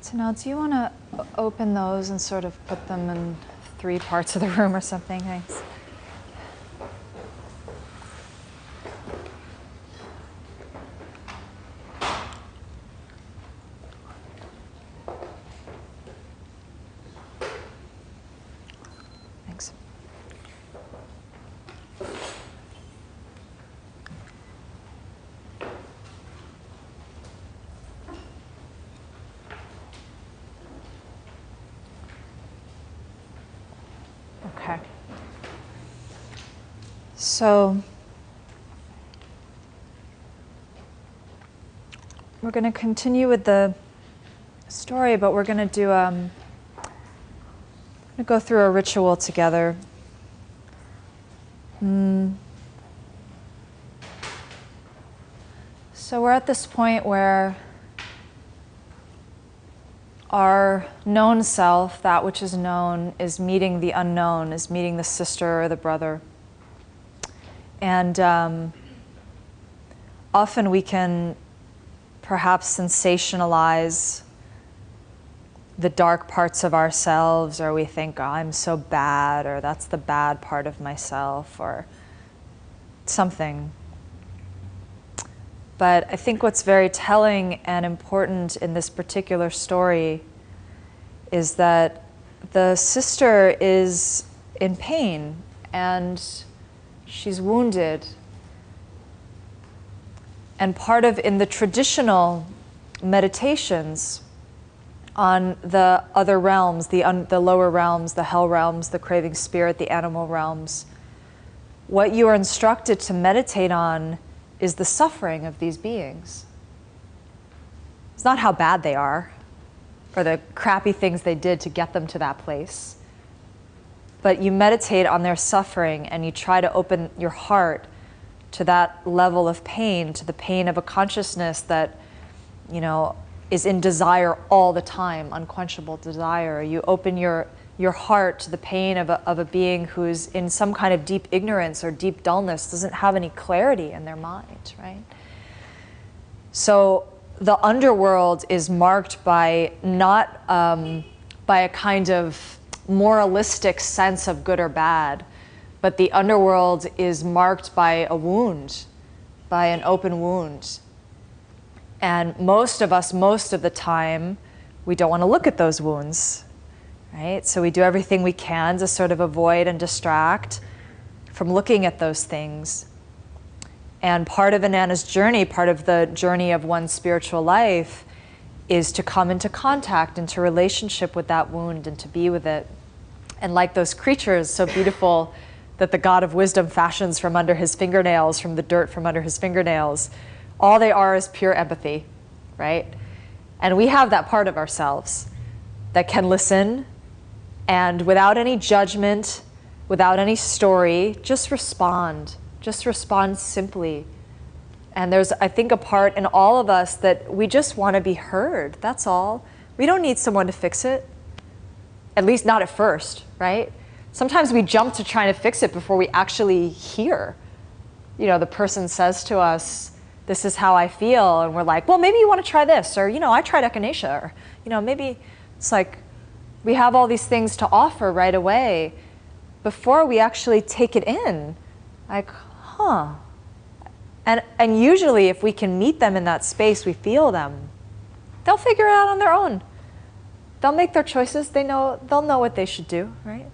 So now, do you want to open those and sort of put them in 3 parts of the room or something? Thanks. Thanks. Okay. So we're going to continue with the story, but we're going to do go through a ritual together. So we're at this point where our known self, that which is known, is meeting the unknown, is meeting the sister or the brother. And often we can perhaps sensationalize the dark parts of ourselves, or we think, oh, I'm so bad, or that's the bad part of myself, or something. But I think what's very telling and important in this particular story is that the sister is in pain and she's wounded. And part of, in the traditional meditations on the other realms, the lower realms, the hell realms, the craving spirit, the animal realms, what you are instructed to meditate on is the suffering of these beings. It's not how bad they are or the crappy things they did to get them to that place. But you meditate on their suffering and you try to open your heart to that level of pain, to the pain of a consciousness that, you know, is in desire all the time, unquenchable desire. You open your heart to the pain of a being who's in some kind of deep ignorance or deep dullness, doesn't have any clarity in their mind, right? So the underworld is marked by not by a kind of moralistic sense of good or bad, but the underworld is marked by a wound, by an open wound. And most of us, most of the time, we don't want to look at those wounds. Right? So we do everything we can to sort of avoid and distract from looking at those things. And part of Inanna's journey, part of the journey of one's spiritual life, is to come into contact, into relationship with that wound and to be with it. And like those creatures so beautiful that the God of wisdom fashions from under his fingernails, from the dirt from under his fingernails, all they are is pure empathy, right? And we have that part of ourselves that can listen and without any judgment, without any story, just respond simply. And there's, I think, a part in all of us that we just want to be heard, that's all. We don't need someone to fix it, at least not at first, right? Sometimes we jump to trying to fix it before we actually hear. You know, the person says to us, this is how I feel, and we're like, well, maybe you want to try this, or, you know, I tried echinacea, or, you know, maybe it's like, we have all these things to offer right away before we actually take it in. Like, huh. And usually if we can meet them in that space, we feel them, they'll figure it out on their own. They'll make their choices. They'll know what they should do, right?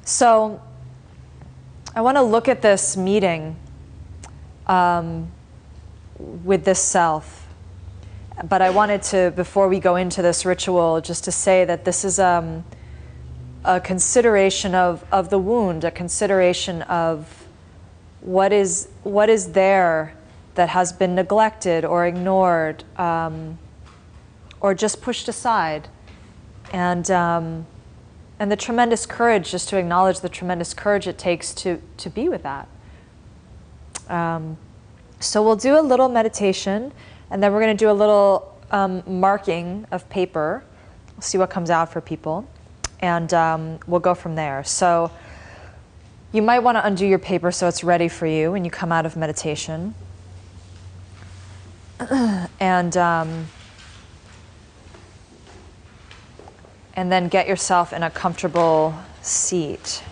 So I want to look at this meeting with this self. But I wanted to, before we go into this ritual, just to say that this is a consideration of the wound, a consideration of what is there that has been neglected or ignored or just pushed aside. And the tremendous courage, just to acknowledge the tremendous courage it takes to be with that. So we'll do a little meditation, and then we're going to do a little marking of paper. We'll see what comes out for people, and we'll go from there. So you might want to undo your paper so it's ready for you when you come out of meditation. And And then get yourself in a comfortable seat.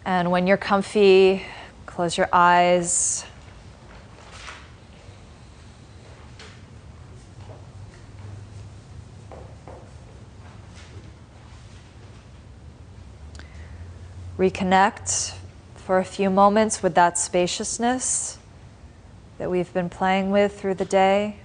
And when you're comfy, close your eyes. Reconnect for a few moments with that spaciousness that we've been playing with through the day.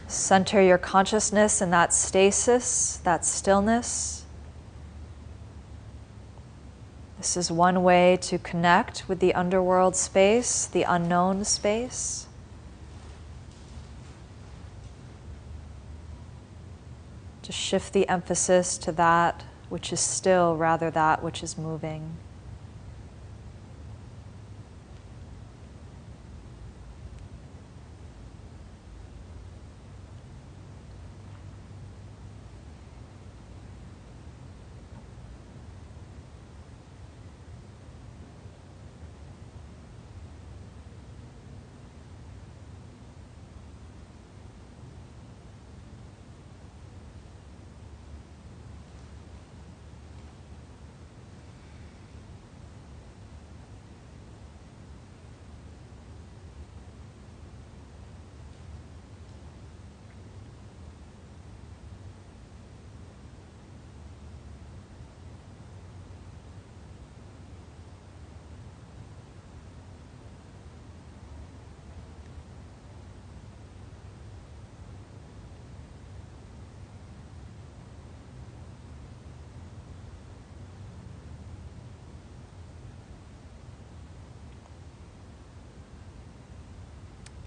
Center your consciousness in that stasis, that stillness. This is one way to connect with the underworld space, the unknown space. To shift the emphasis to that which is still, rather that which is moving.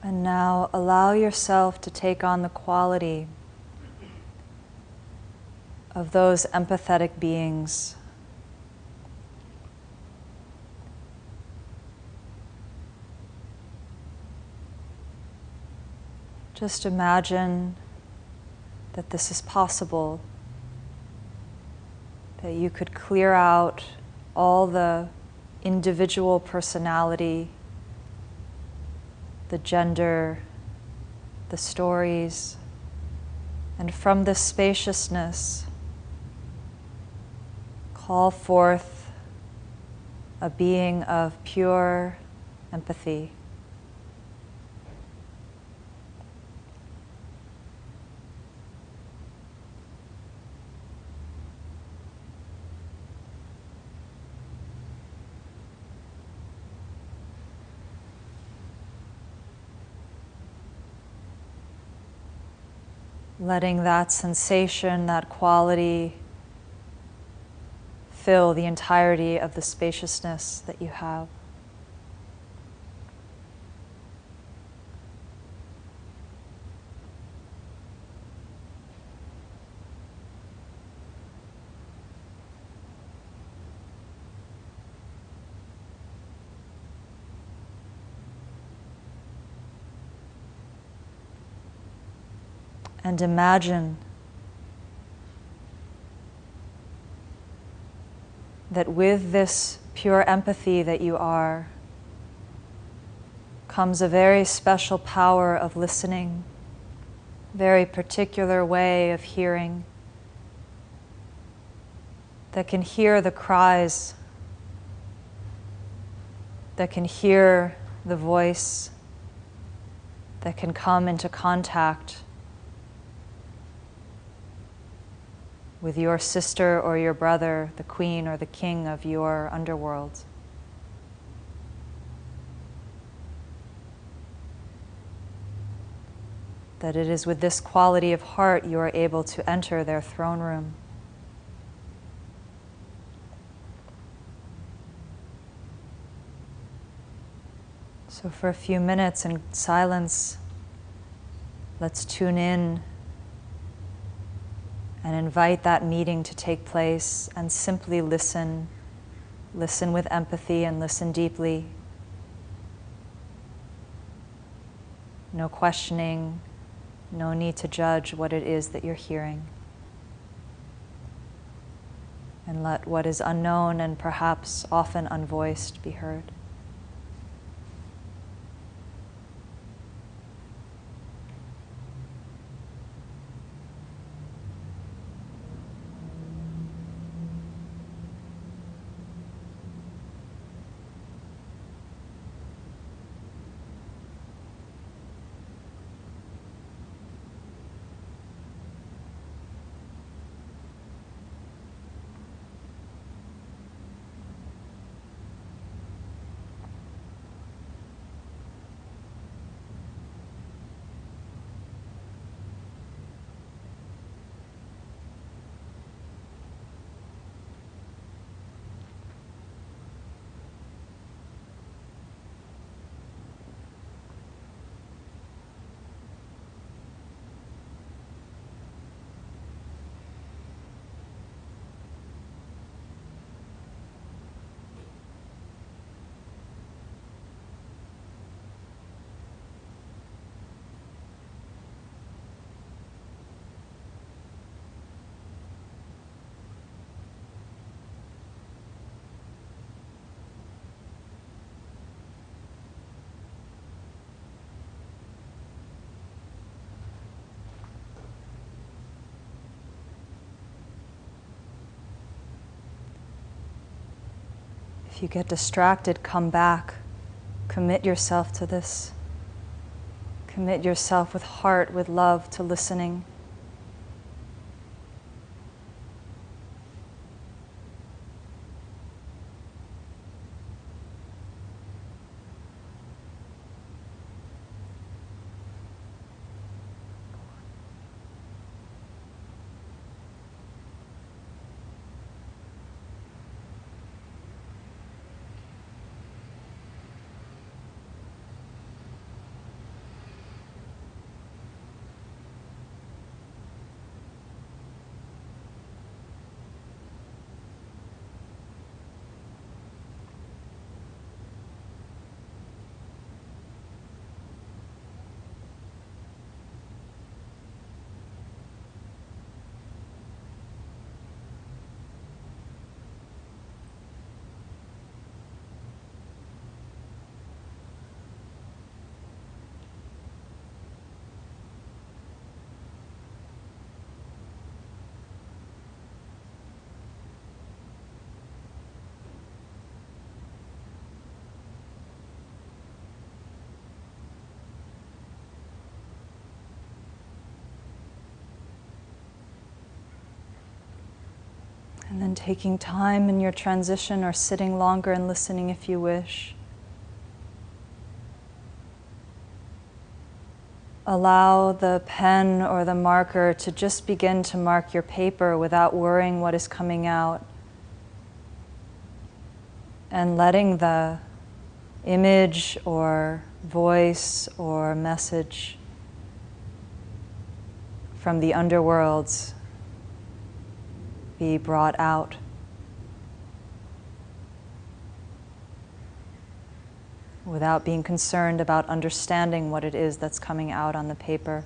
And now allow yourself to take on the quality of those empathetic beings. Just imagine that this is possible, that you could clear out all the individual personality, the gender, the stories, and from this spaciousness, call forth a being of pure empathy. Letting that sensation, that quality, fill the entirety of the spaciousness that you have. And imagine that with this pure empathy that you are, comes a very special power of listening, very particular way of hearing, that can hear the cries, that can hear the voice, that can come into contact with your sister or your brother, the queen or the king of your underworld. That it is with this quality of heart you are able to enter their throne room. So for a few minutes in silence, let's tune in and invite that meeting to take place and simply listen. Listen with empathy and listen deeply. No questioning, no need to judge what it is that you're hearing. And let what is unknown and perhaps often unvoiced be heard. If you get distracted, come back. Commit yourself to this. Commit yourself with heart, with love to listening. And then taking time in your transition or sitting longer and listening if you wish. Allow the pen or the marker to just begin to mark your paper without worrying what is coming out. And letting the image or voice or message from the underworlds be brought out. Without being concerned about understanding what it is that's coming out on the paper.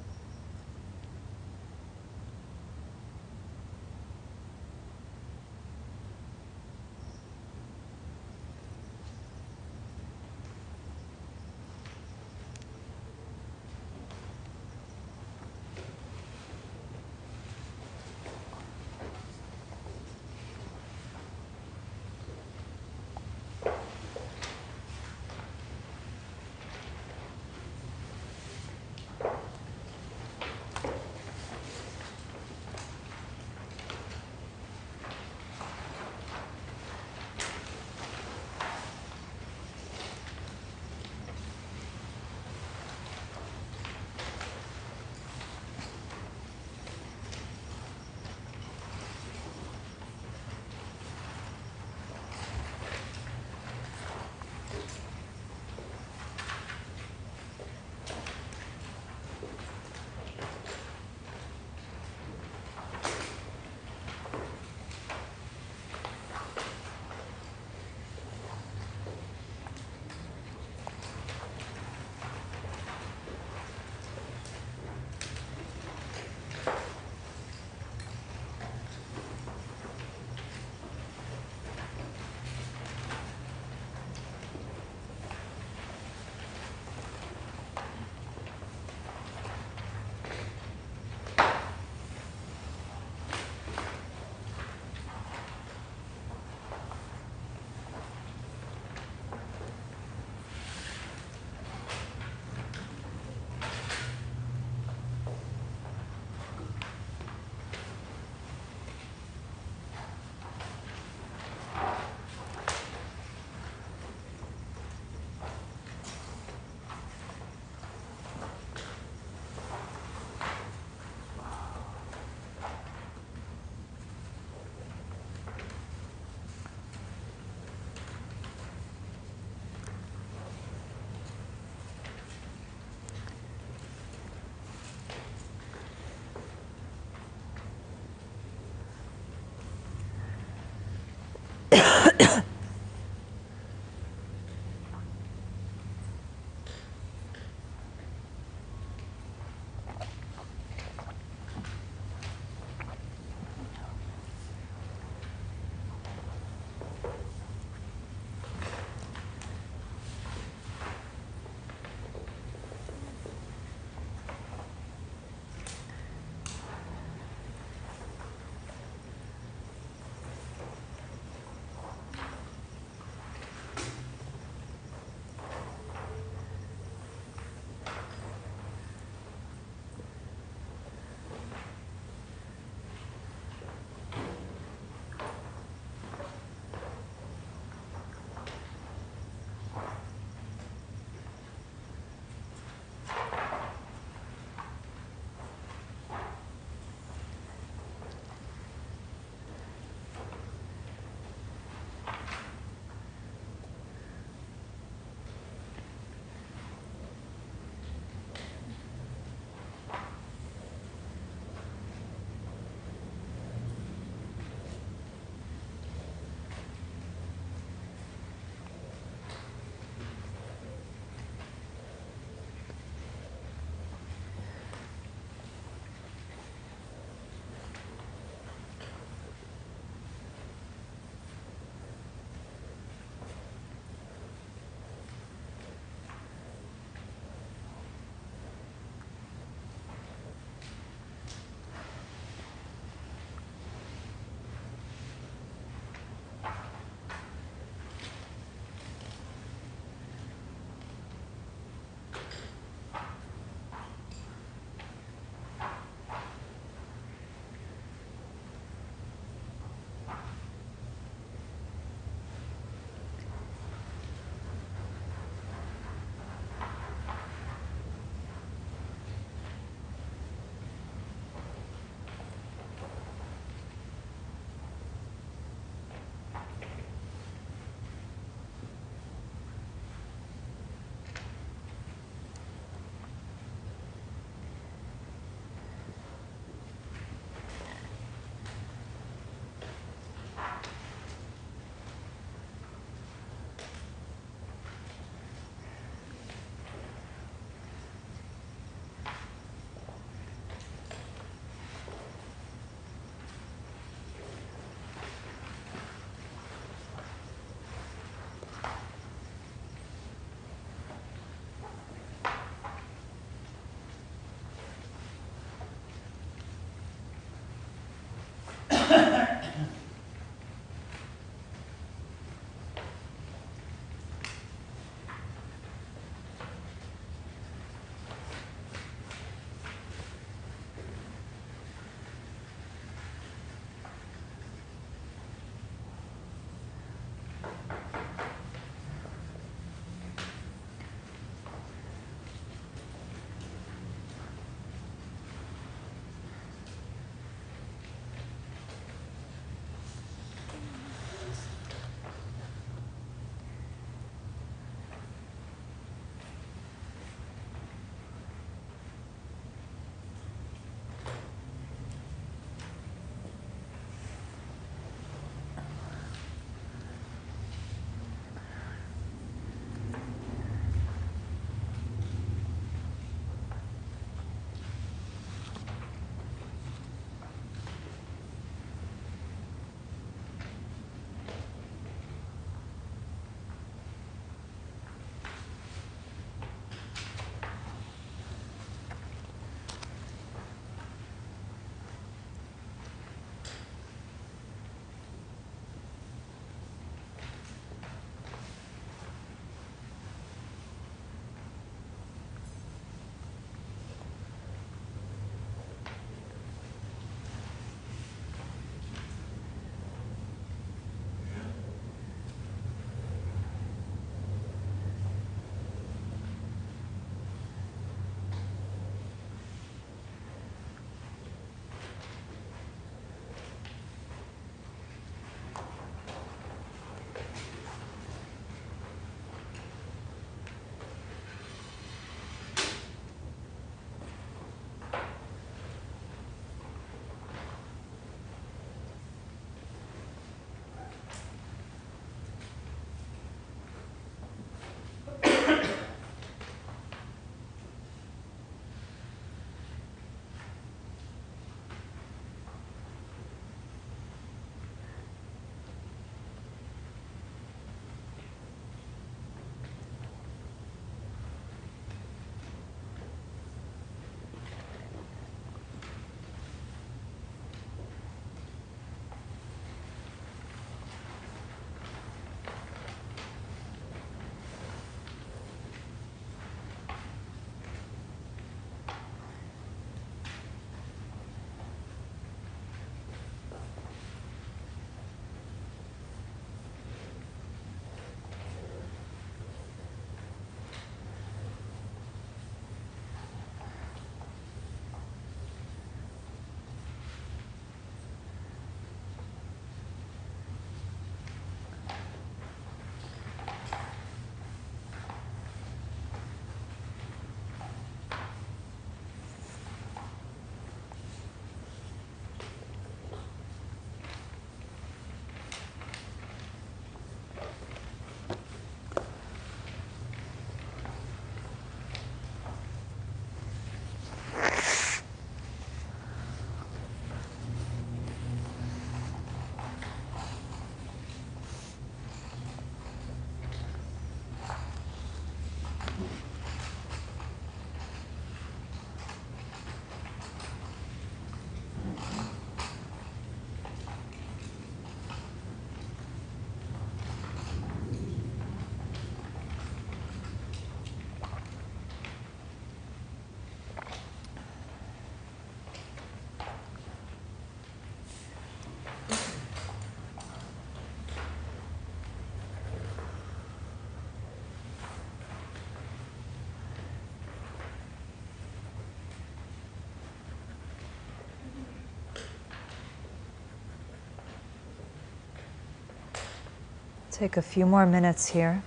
Take a few more minutes here.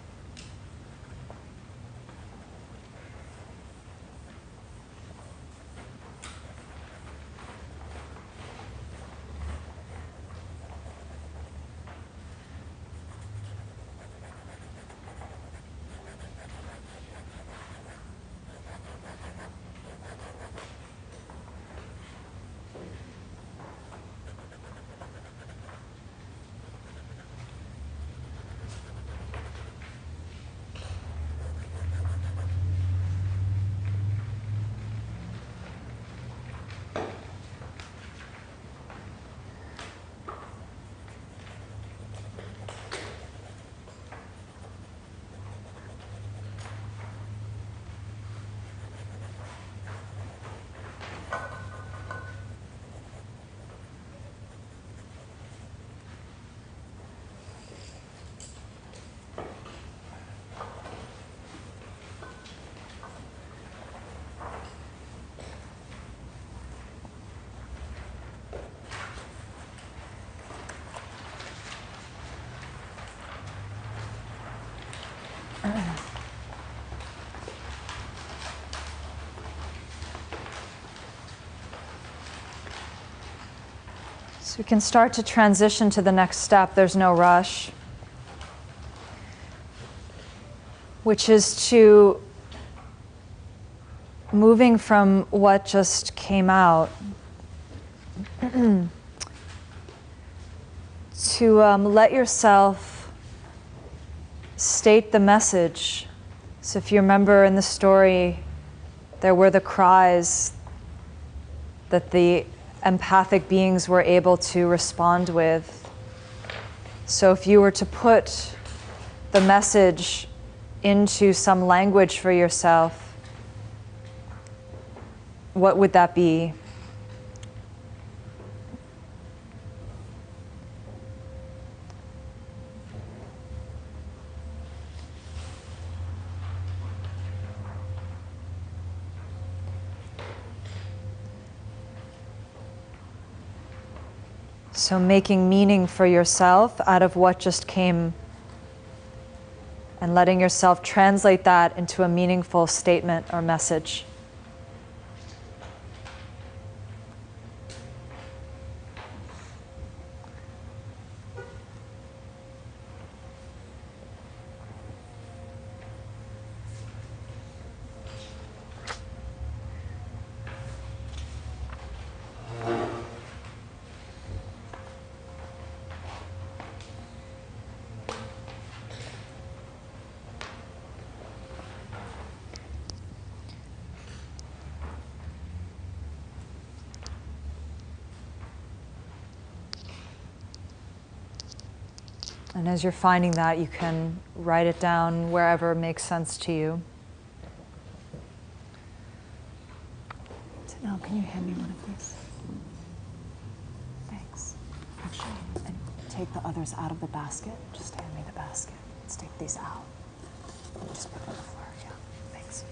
So we can start to transition to the next step. There's no rush, which is to moving from what just came out to let yourself state the message. So if you remember in the story, there were the cries that the empathic beings were able to respond with. So if you were to put the message into some language for yourself, what would that be? So making meaning for yourself out of what just came and letting yourself translate that into a meaningful statement or message. And as you're finding that, you can write it down wherever makes sense to you. Now, can you hand me one of these? Thanks. Actually, and take the others out of the basket. Just hand me the basket. Let's take these out. Just put them on the floor. Yeah, thanks.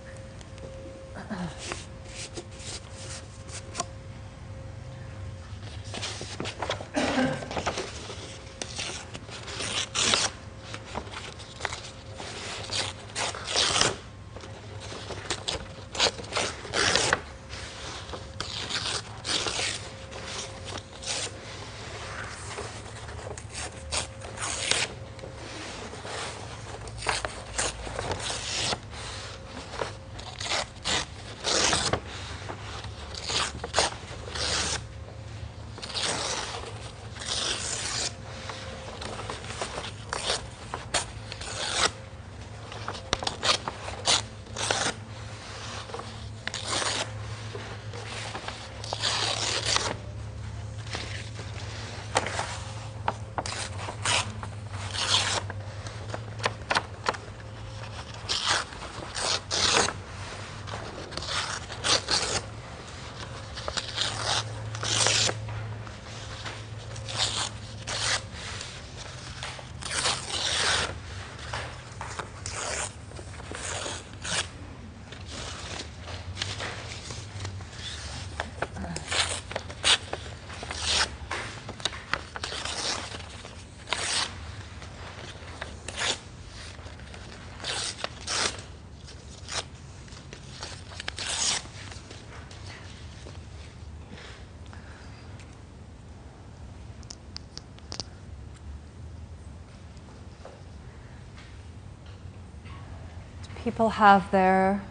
People have their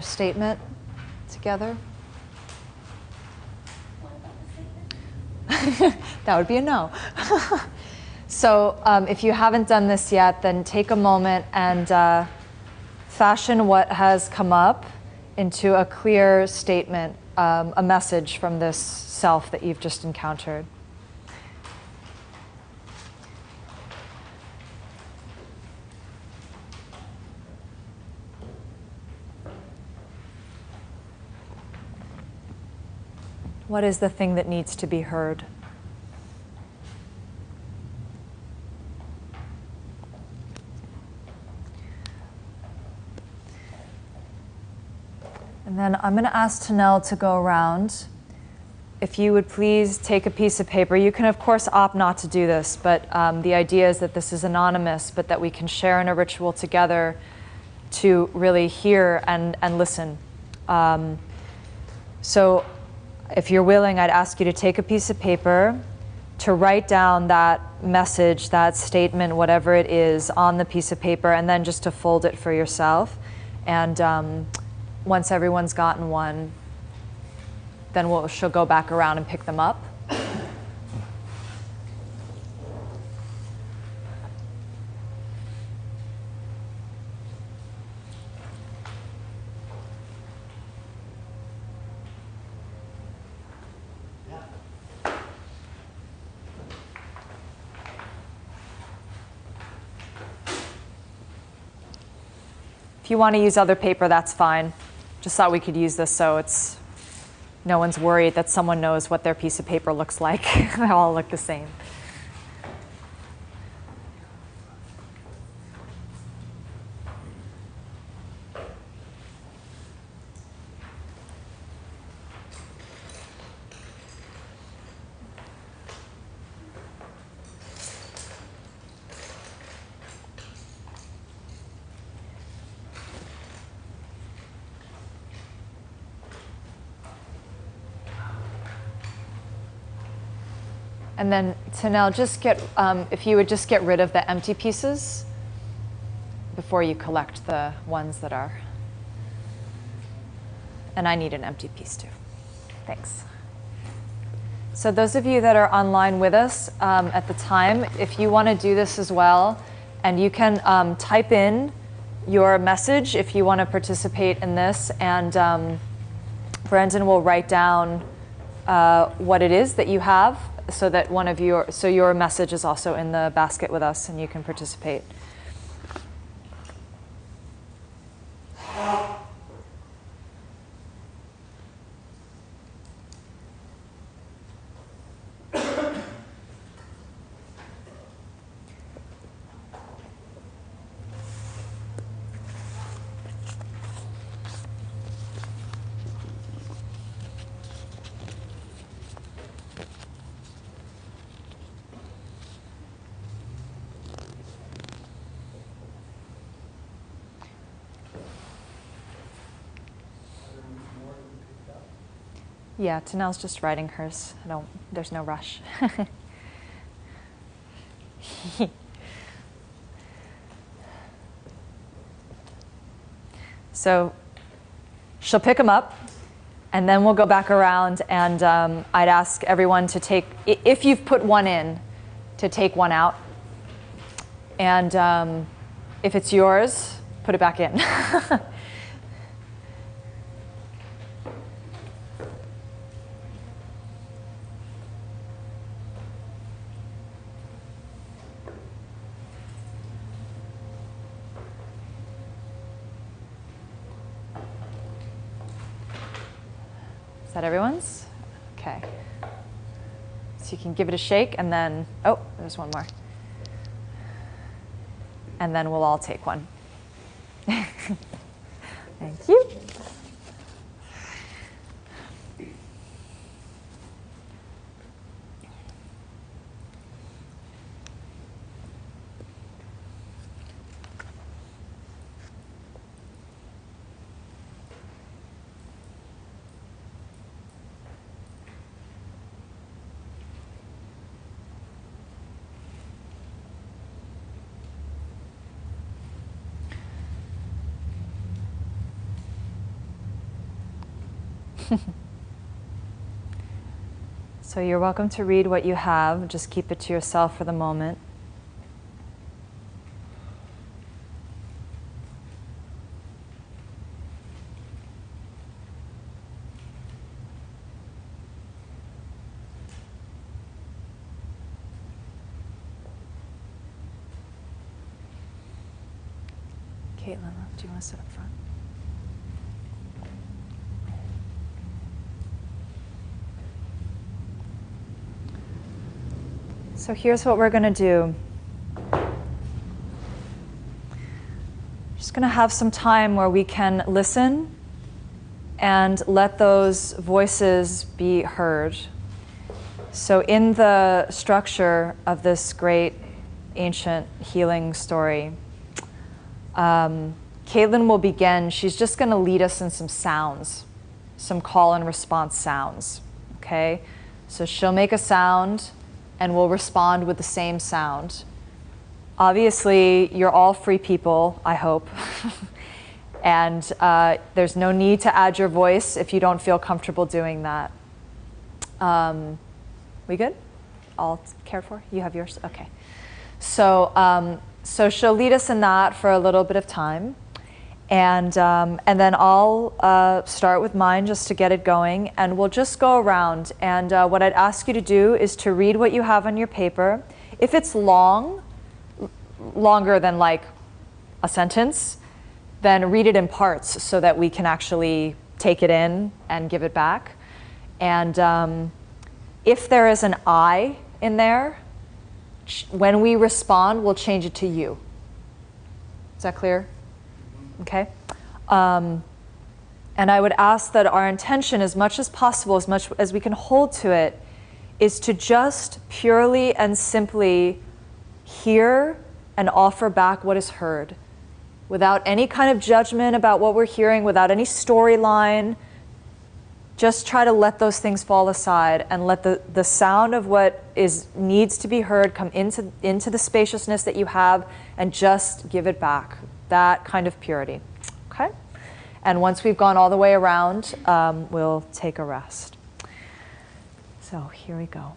statement together? That would be a no. So if you haven't done this yet, then take a moment and fashion what has come up into a clear statement, a message from this self that you've just encountered. What is the thing that needs to be heard? And then I'm going to ask Tanel to go around. If you would please take a piece of paper. You can, of course, opt not to do this, but the idea is that this is anonymous, but that we can share in a ritual together to really hear and listen. So if you're willing, I'd ask you to take a piece of paper, to write down that message, that statement, whatever it is, on the piece of paper, and then just to fold it for yourself. And once everyone's gotten one, then she'll go back around and pick them up. If you want to use other paper, that's fine. Just thought we could use this so no one's worried that someone knows what their piece of paper looks like. They all look the same. And then Tanel, if you would just get rid of the empty pieces before you collect the ones that are. And I need an empty piece too. Thanks. So those of you that are online with us at the time, if you want to do this as well, and you can type in your message if you want to participate in this, and Brandon will write down what it is that you have, so that your message is also in the basket with us and you can participate. Yeah, Tanel's just writing hers. There's no rush. So she'll pick them up, and then we'll go back around, and I'd ask everyone to take, if you've put one in, to take one out. And if it's yours, put it back in. Is that everyone's? Okay. So you can give it a shake, and then, oh, there's one more. And then we'll all take one. Thank you. So you're welcome to read what you have. Just keep it to yourself for the moment. Caitlin, do you want to sit up front? So here's what we're going to do. Just going to have some time where we can listen and let those voices be heard. So in the structure of this great ancient healing story, Caitlin will begin. She's just going to lead us in some sounds, some call and response sounds. Okay? So she'll make a sound and we'll respond with the same sound. Obviously, you're all free people, I hope. And there's no need to add your voice if you don't feel comfortable doing that. We good? All cared for? You have yours? Okay. So, so she'll lead us in that for a little bit of time. And then I'll start with mine just to get it going, and we'll just go around. And what I'd ask you to do is to read what you have on your paper. If it's longer than like a sentence, then read it in parts so that we can actually take it in and give it back. And if there is an I in there, when we respond, we'll change it to you. Is that clear? Okay. And I would ask that our intention, as much as possible, as much as we can hold to it, is to just purely and simply hear and offer back what is heard, without any kind of judgment about what we're hearing, without any storyline. Just try to let those things fall aside and let the sound of what needs to be heard come into the spaciousness that you have, and just give it back. That kind of purity. Okay? And once we've gone all the way around, we'll take a rest. So here we go.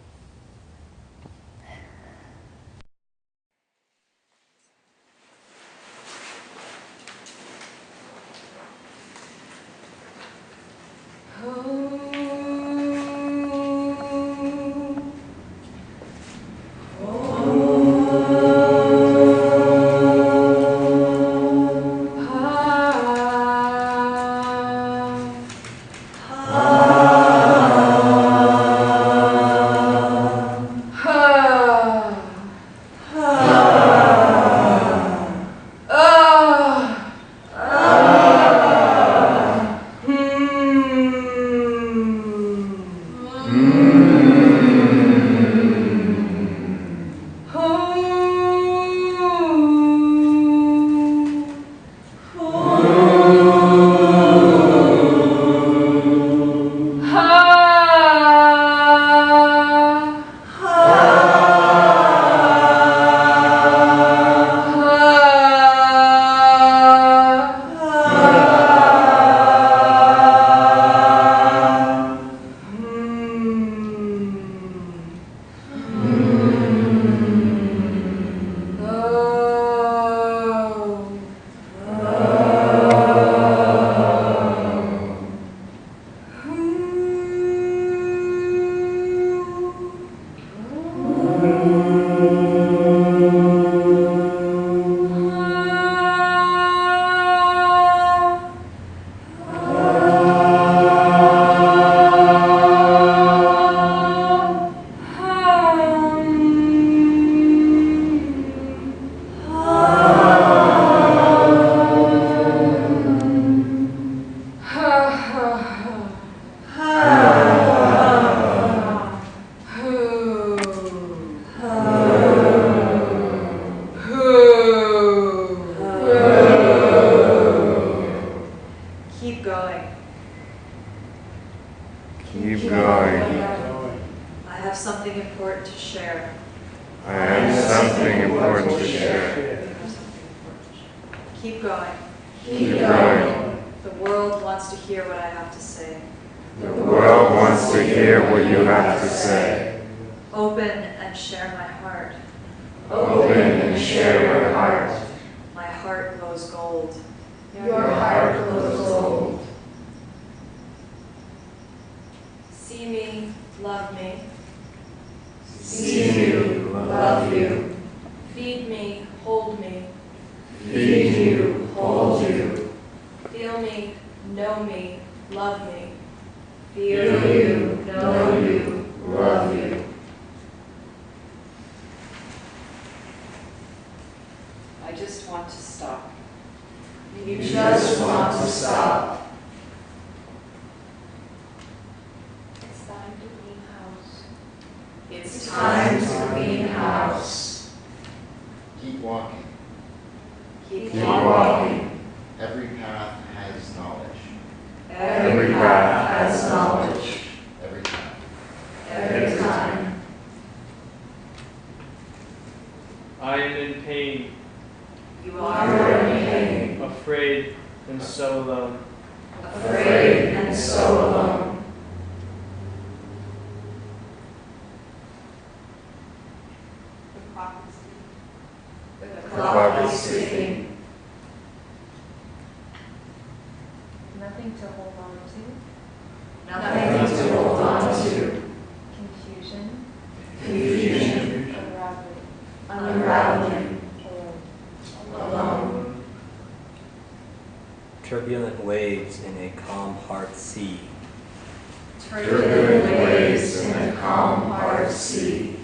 Keep going. The world wants to hear what I have to say. The world wants to hear what you have to say. Open and share my heart. Open and share your heart. My heart glows gold. Your heart glows gold. See me, love me. See you, love you. Feed me, hold me. Feed you, hold you. Feel me, know me, love me. Feel you, know you, love you. I just want to stop. You just want to stop. It's time to clean house. It's time to clean house. Keep walking. Keep Keep walking. Every path has knowledge. Every path has knowledge. Every time. Every time. I am in pain, You You are are in pain, afraid, and so alone. afraid and so alone. the prophecy. The clock is ticking. Nothing to hold on to. Nothing to hold on to. Confusion. Confusion. Unraveling. Unraveling. Alone. Alone. Turbulent waves in a calm heart sea. Turbulent waves in a calm heart sea.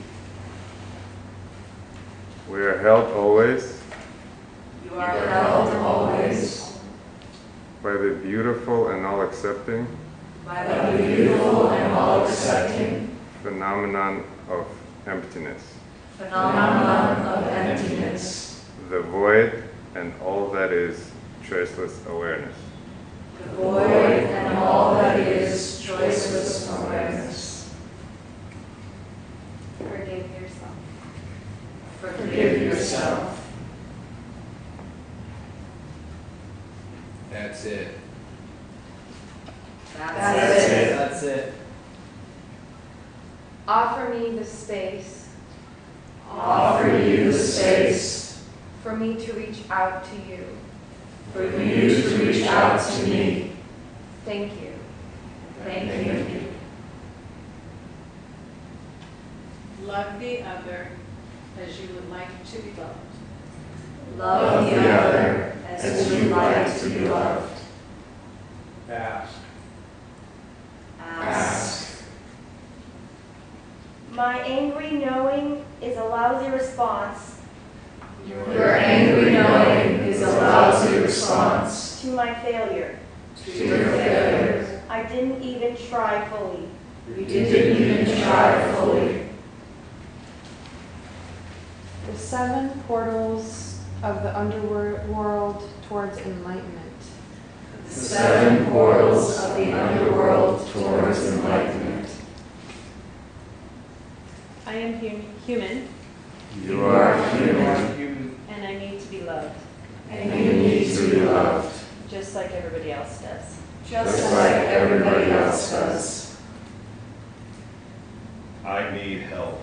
We are held always You You are are held held always by the beautiful and all-accepting by by the the beautiful and all-accepting phenomenon of emptiness, phenomenon of emptiness, the void and all that is choiceless awareness. the the void and all that is choiceless awareness. Forgive yourself. Forgive yourself. That's it. That's it. That's it. Offer me the space Offer you the space for me to reach out to you. for you to reach out to me. Thank you. Thank you. Love the other as you would like to be loved. Love the other as you like to be loved. Ask. Ask. My angry knowing is a lousy response Your angry knowing is a lousy response to my failure. to your failure. I didn't even try fully. You didn't even try fully. The 7 portals of the underworld towards enlightenment. The 7 portals of the underworld towards enlightenment. I am human You are are human. Human. and I need to be loved, And you need to be loved, just like everybody else does. just like everybody else does. I need help.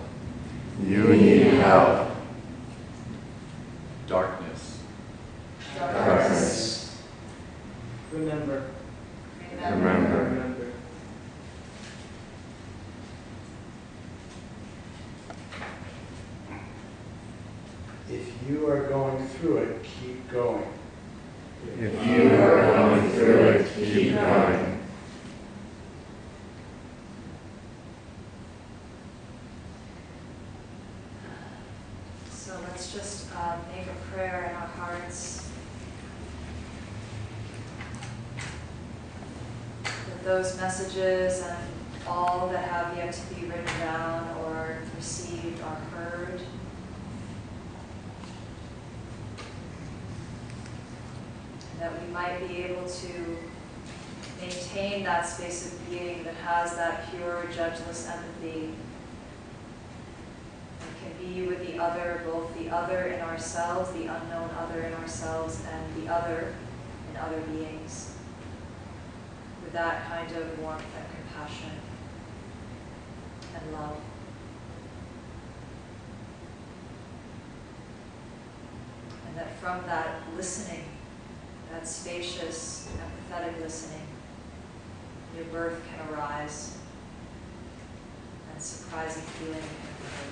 You You need help. Darkness. Darkness. Remember. remember. Remember. If you are going through it, keep going. If You are going through it, keep going. So let's just make a prayer in our hearts that those messages and all that have yet to be written down or received are heard. And that we might be able to maintain that space of being that has that pure, judgeless empathy and can be with the other, both the other in ourselves, the unknown other in ourselves, and the other in other beings, with with that kind of warmth and compassion and love. And that from that listening, that spacious, empathetic listening, new birth can arise and surprising feeling can occur.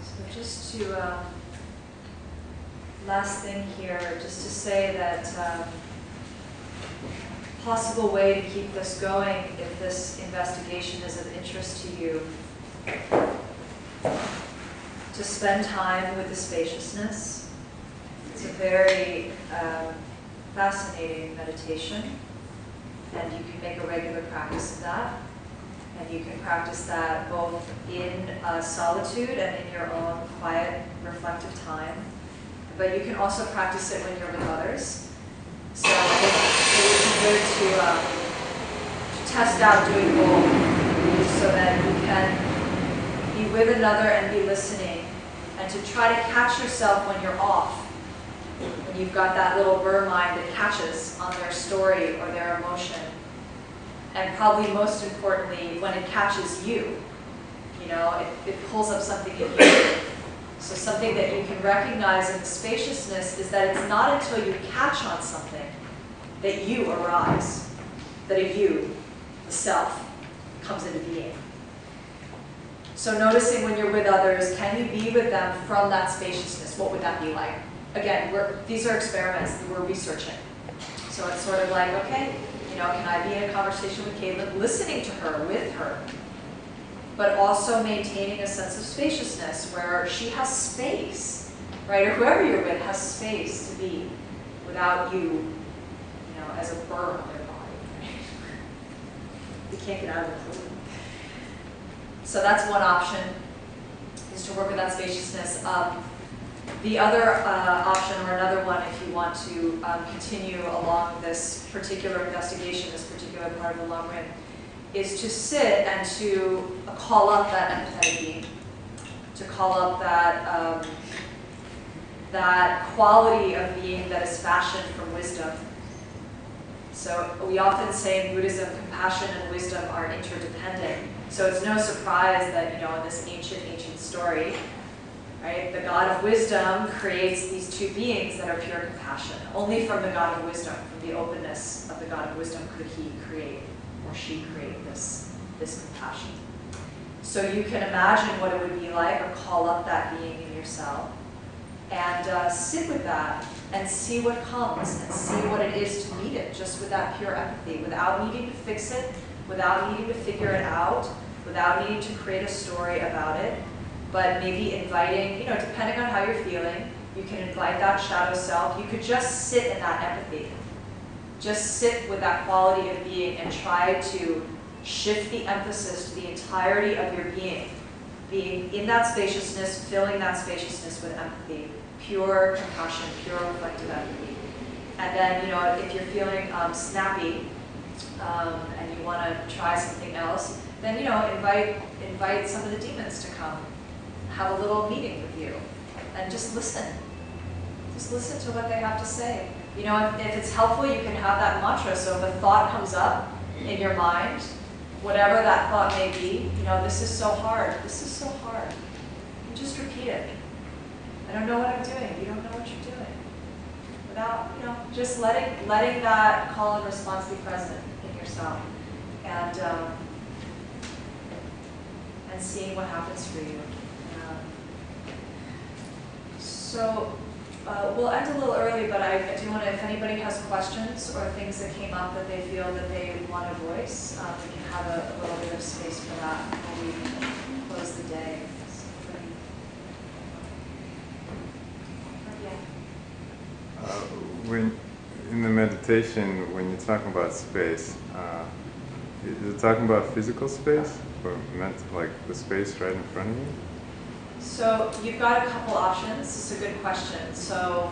So just to, last thing here, just to say that possible way to keep this going, if this investigation is of interest to you, to spend time with the spaciousness. It's a very fascinating meditation, and you can make a regular practice of that. And you can practice that both in solitude and in your own quiet, reflective time. But you can also practice it when you're with others. So it would be good to test out doing both, so that you can be with another and be listening, and to try to catch yourself when you're off, when you've got that little bird mind that catches on their story or their emotion. And probably most importantly, when it catches you, you know, it pulls up something in you. So something that you can recognize in the spaciousness is that it's not until you catch on something that you arise, that a you, the self, comes into being. So noticing when you're with others, can you be with them from that spaciousness? What would that be like? Again, these are experiments that we're researching. So it's sort of like, okay, you know, can I be in a conversation with Caitlin, listening to her, with her, but also maintaining a sense of spaciousness where she has space, right? Or whoever you're with has space to be without you, you know, as a burr on their body, right? You can't get out of the pool. So that's one option, is to work with that spaciousness. The other option, or another one, if you want to continue along this particular investigation, this particular part of the long rim, is to sit and to call up that empathetic being, to call up that, that quality of being that is fashioned from wisdom. So we often say in Buddhism, compassion and wisdom are interdependent. So it's no surprise that, you know, in this ancient story, right, the God of wisdom creates these two beings that are pure compassion. Only from the God of wisdom, from the openness of the God of wisdom, could he create, or she create this compassion. So you can imagine what it would be like, or call up that being in yourself, and sit with that, and see what comes, and see what it is to meet it, just with that pure empathy, without needing to fix it, without needing to figure it out, without needing to create a story about it, but maybe inviting, you know, depending on how you're feeling, you can invite that shadow self. You could just sit in that empathy. Just sit with that quality of being and try to shift the emphasis to the entirety of your being in that spaciousness, filling that spaciousness with empathy, pure compassion, pure reflective empathy. And then, you know, if you're feeling snappy and you want to try something else, then, you know, invite some of the demons to come, have a little meeting with you, and just listen. Just listen to what they have to say. You know, if it's helpful, you can have that mantra. So if a thought comes up in your mind, whatever that thought may be, you know, this is so hard. This is so hard. You just repeat it. I don't know what I'm doing. You don't know what you're doing. Without, you know, just letting that call and response be present in yourself, and seeing what happens for you. So we'll end a little early, but I do want to, if anybody has questions or things that came up that they feel that they want to voice, we can have a little bit of space for that before we close the day. When in the meditation, when you're talking about space, is it talking about physical space, or meant like the space right in front of you? So you've got a couple options. This is a good question. So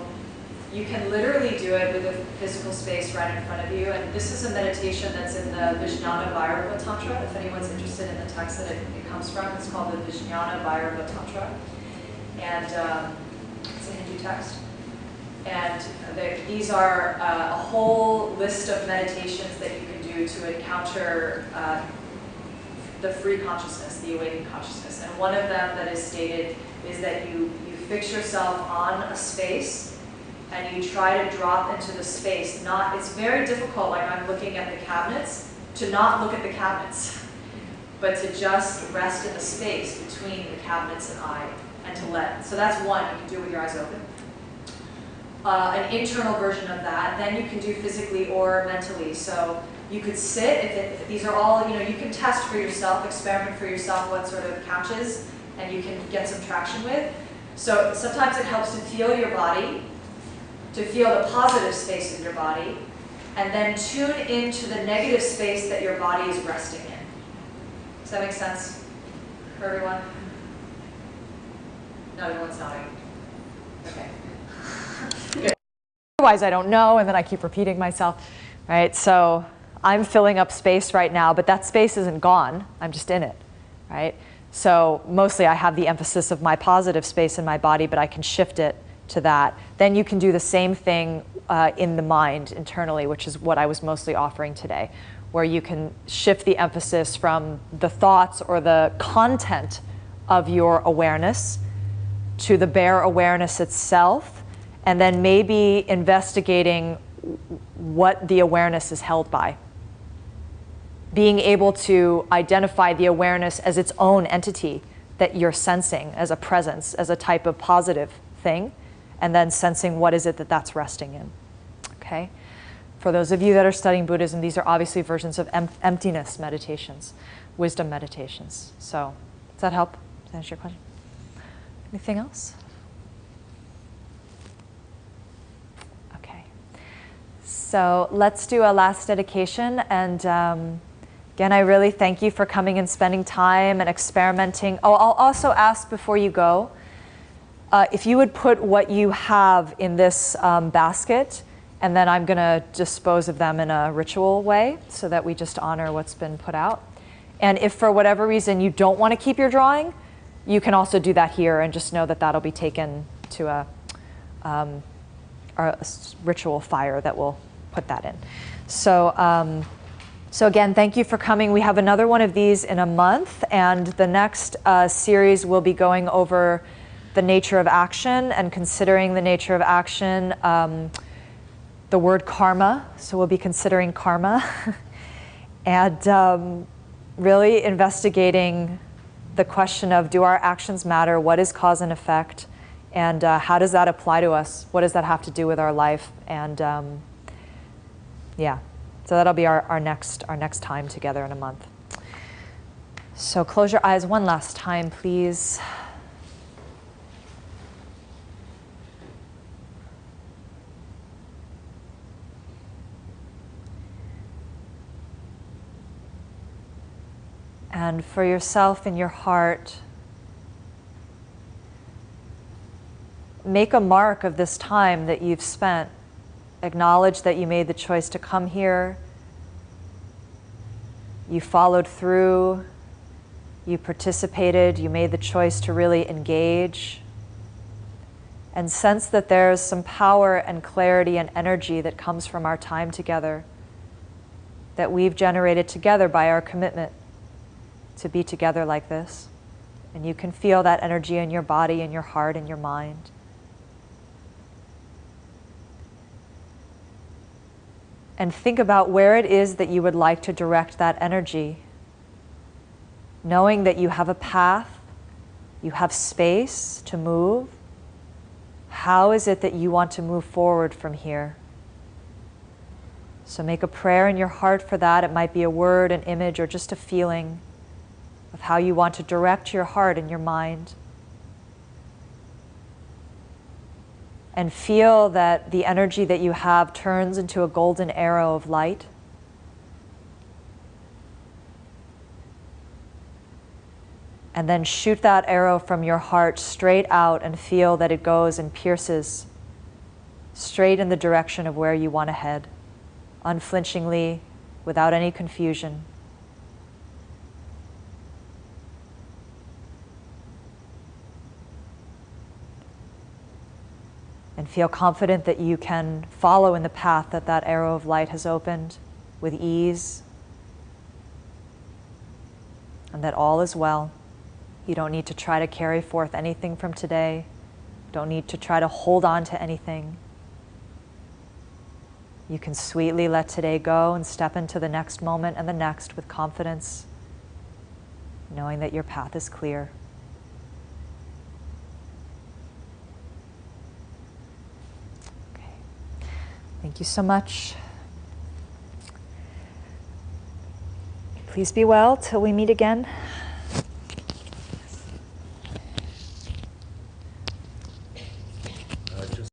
You can literally do it with a physical space right in front of you. And this is a meditation that's in the Vijnana Bhairava Tantra. If anyone's interested in the text that it comes from, it's called the Vijnana Bhairava Tantra. And it's a Hindu text. And these are a whole list of meditations that you can do to encounter the free consciousness, the awakened consciousness. And one of them that is stated is that you fix yourself on a space and you try to drop into the space. It's very difficult, like I'm looking at the cabinets, to not look at the cabinets, but to just rest in the space between the cabinets and I, and to let. So that's one, you can do it with your eyes open. An internal version of that, then you can do physically or mentally. So you could sit, if these are all, you can test for yourself, experiment for yourself what sort of couches, and you can get some traction with. So sometimes it helps to feel your body, to feel the positive space of your body, and then tune into the negative space that your body is resting in. Does that make sense for everyone? No, everyone's nodding. Okay. Good. Otherwise, I don't know, and then I keep repeating myself, right? So I'm filling up space right now, but that space isn't gone. I'm just in it, right? So mostly I have the emphasis of my positive space in my body, but I can shift it to that. Then you can do the same thing in the mind internally, which is what I was mostly offering today, where you can shift the emphasis from the thoughts or the content of your awareness to the bare awareness itself, and then maybe investigating what the awareness is held by. Being able to identify the awareness as its own entity that you're sensing as a presence, as a type of positive thing, and then sensing what is it that that's resting in, okay? For those of you that are studying Buddhism, these are obviously versions of emptiness meditations, wisdom meditations. So, does that help? Does that answer your question? Anything else? Okay. So, let's do a last dedication. And again, I really thank you for coming and spending time and experimenting. Oh, I'll also ask before you go, if you would put what you have in this basket, and then I'm going to dispose of them in a ritual way so that we just honor what's been put out. And if for whatever reason you don't want to keep your drawing, you can also do that here and just know that that'll be taken to a ritual fire that will put that in. So, so again, thank you for coming. We have another one of these in a month, and the next series will be going over the nature of action and considering the nature of action, the word karma, so we'll be considering karma, and really investigating the question of, do our actions matter? What is cause and effect? And how does that apply to us? What does that have to do with our life? And yeah, so that'll be our next time together in a month. So close your eyes one last time, please. And for yourself in your heart, make a mark of this time that you've spent. Acknowledge that you made the choice to come here. You followed through. You participated. You made the choice to really engage. And sense that there's some power and clarity and energy that comes from our time together, that we've generated together by our commitment to be together like this. And you can feel that energy in your body, in your heart, in your mind. And think about where it is that you would like to direct that energy. Knowing that you have a path, you have space to move. How is it that you want to move forward from here? So make a prayer in your heart for that. It might be a word, an image, or just a feeling of how you want to direct your heart and your mind. And feel that the energy that you have turns into a golden arrow of light. And then shoot that arrow from your heart straight out and feel that it goes and pierces straight in the direction of where you want to head, unflinchingly, without any confusion. And feel confident that you can follow in the path that that arrow of light has opened with ease, and that all is well. You don't need to try to carry forth anything from today. Don't need to try to hold on to anything. You can sweetly let today go and step into the next moment and the next with confidence, knowing that your path is clear. Okay. Thank you so much. Please be well till we meet again.